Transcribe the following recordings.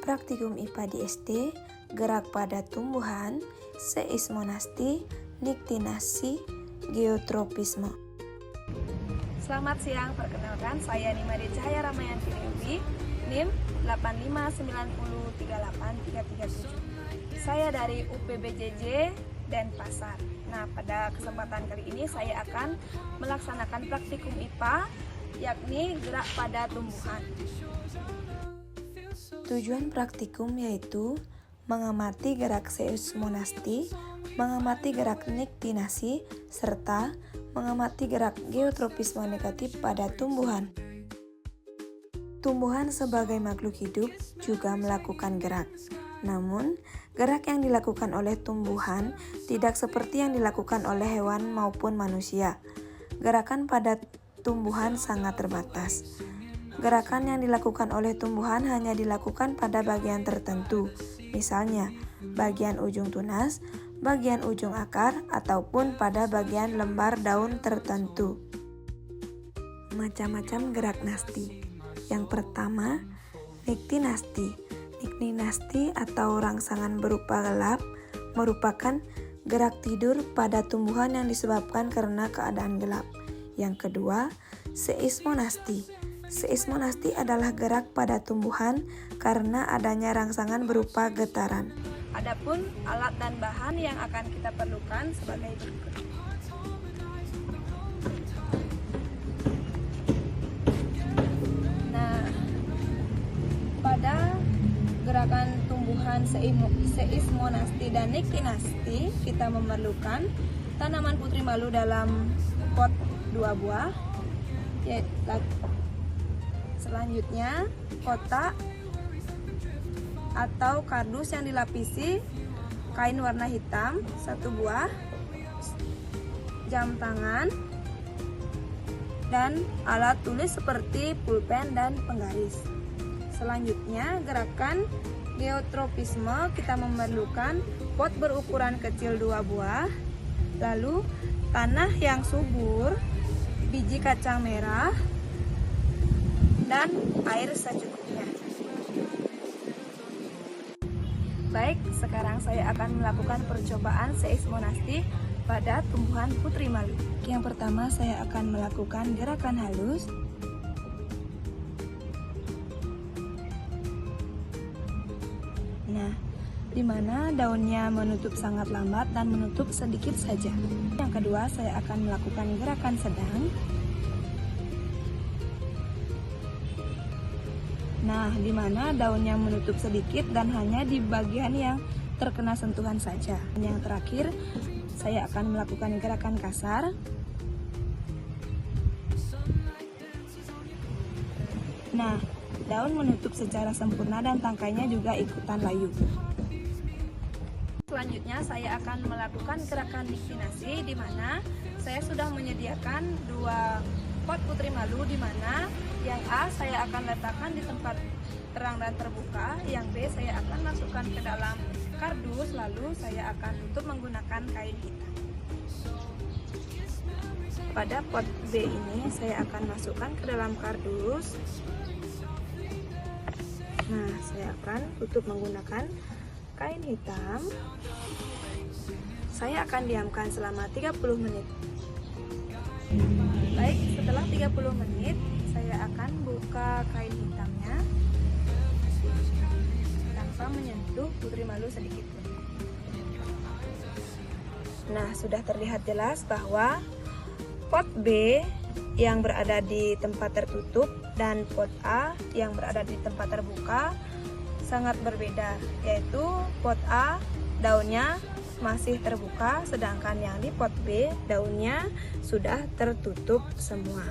Praktikum IPA di SD, gerak pada tumbuhan, seismonasti, niktinasi, geotropisme. Selamat siang, perkenalkan saya Nimade Cahaya Ramayanti Dewi, NIM 859038337. Saya dari UPBJJ Denpasar. Nah, pada kesempatan kali ini saya akan melaksanakan praktikum IPA, yakni gerak pada tumbuhan. Tujuan praktikum yaitu mengamati gerak seismonasti, mengamati gerak niktinasi, serta mengamati gerak geotropisme negatif pada tumbuhan. Tumbuhan sebagai makhluk hidup juga melakukan gerak. Namun, gerak yang dilakukan oleh tumbuhan tidak seperti yang dilakukan oleh hewan maupun manusia. Gerakan pada tumbuhan sangat terbatas. Gerakan yang dilakukan oleh tumbuhan hanya dilakukan pada bagian tertentu, misalnya bagian ujung tunas, bagian ujung akar, ataupun pada bagian lembar daun tertentu. Macam-macam gerak nasti. Yang pertama, niktinasti. Niktinasti atau rangsangan berupa gelap merupakan gerak tidur pada tumbuhan yang disebabkan karena keadaan gelap. Yang kedua, seismonasti. Seismonasti adalah gerak pada tumbuhan karena adanya rangsangan berupa getaran. Adapun alat dan bahan yang akan kita perlukan sebagai berikut. Nah, pada gerakan tumbuhan seismonasti dan niktinasti, kita memerlukan tanaman putri malu dalam pot 2 buah. Selanjutnya, kotak atau kardus yang dilapisi kain warna hitam 1 buah, jam tangan, dan alat tulis seperti pulpen dan penggaris. Selanjutnya, gerakan geotropisme, kita memerlukan pot berukuran kecil 2 buah, lalu tanah yang subur, biji kacang merah, dan air secukupnya. Baik, sekarang saya akan melakukan percobaan seismonasti pada tumbuhan putri malu. Yang pertama, saya akan melakukan gerakan halus. Nah, di mana daunnya menutup sangat lambat dan menutup sedikit saja. Yang kedua, saya akan melakukan gerakan sedang. Nah, di mana daunnya menutup sedikit dan hanya di bagian yang terkena sentuhan saja. Yang terakhir, saya akan melakukan gerakan kasar. Nah, daun menutup secara sempurna dan tangkainya juga ikutan layu. Selanjutnya, saya akan melakukan gerakan niktinasi, di mana saya sudah menyediakan 2 pot putri malu, di mana yang A saya akan letakkan di tempat terang dan terbuka, yang B saya akan masukkan ke dalam kardus, lalu saya akan tutup menggunakan kain hitam. Pada pot B ini saya akan masukkan ke dalam kardus. Nah, saya akan tutup menggunakan kain hitam. Saya akan diamkan selama 30 menit. Baik, setelah 30 menit, saya akan buka kain hitamnya tanpa menyentuh putri malu sedikit pun. Nah, sudah terlihat jelas bahwa pot B yang berada di tempat tertutup dan pot A yang berada di tempat terbuka sangat berbeda, yaitu pot A daunnya masih terbuka, sedangkan yang di pot B daunnya sudah tertutup semua.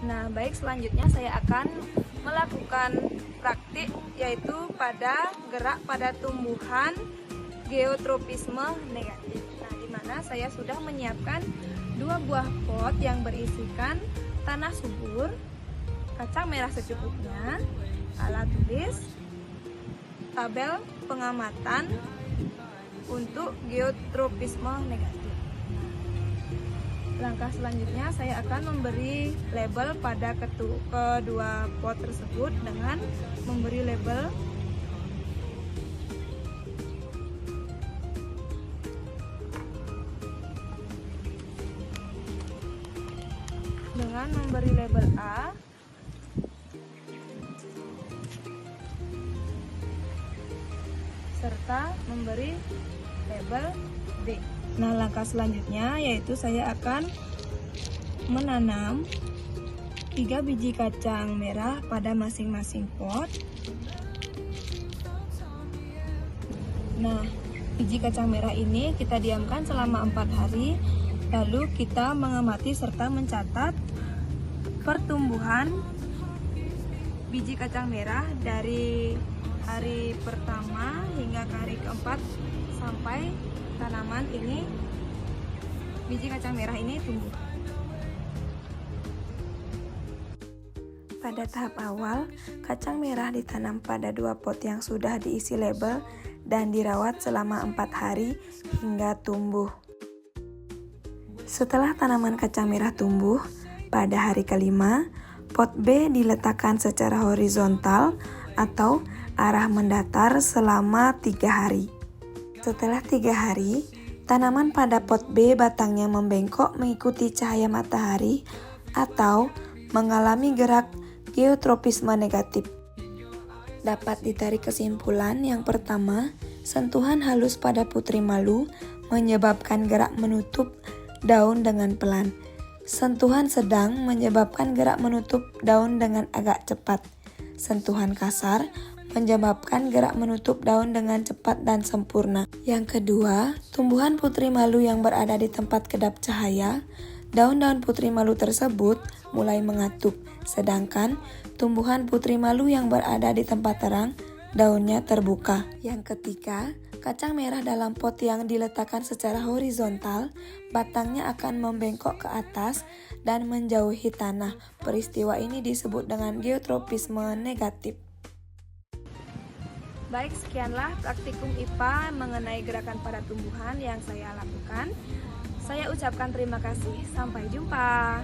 Nah, baik, selanjutnya saya akan melakukan praktik, yaitu pada gerak pada tumbuhan geotropisme negatif. Nah, di mana saya sudah menyiapkan 2 buah pot yang berisikan tanah subur, kacang merah secukupnya, alat tulis, tabel pengamatan untuk geotropisme negatif. Langkah selanjutnya saya akan memberi label pada kedua pot tersebut dengan memberi label A, serta memberi label B. Nah, langkah selanjutnya yaitu saya akan menanam 3 biji kacang merah pada masing-masing pot. Nah, biji kacang merah ini kita diamkan selama 4 hari, lalu kita mengamati serta mencatat pertumbuhan biji kacang merah dari hari pertama hingga ke hari keempat sampai tanaman ini, biji kacang merah ini tumbuh. Pada tahap awal, kacang merah ditanam pada 2 pot yang sudah diisi label dan dirawat selama 4 hari hingga tumbuh. Setelah tanaman kacang merah tumbuh, pada hari kelima, pot B diletakkan secara horizontal atau arah mendatar selama 3 hari. Setelah 3 hari, tanaman pada pot B batangnya membengkok mengikuti cahaya matahari atau mengalami gerak geotropisme negatif. Dapat ditarik kesimpulan yang pertama, sentuhan halus pada putri malu menyebabkan gerak menutup daun dengan pelan. Sentuhan sedang menyebabkan gerak menutup daun dengan agak cepat. Sentuhan kasar menyebabkan gerak menutup daun dengan cepat dan sempurna. Yang kedua, tumbuhan putri malu yang berada di tempat kedap cahaya, daun-daun putri malu tersebut mulai mengatup, sedangkan tumbuhan putri malu yang berada di tempat terang, daunnya terbuka. Yang ketiga, kacang merah dalam pot yang diletakkan secara horizontal, batangnya akan membengkok ke atas dan menjauhi tanah. Peristiwa ini disebut dengan geotropisme negatif. Baik, sekianlah praktikum IPA mengenai gerakan pada tumbuhan yang saya lakukan. Saya ucapkan terima kasih. Sampai jumpa.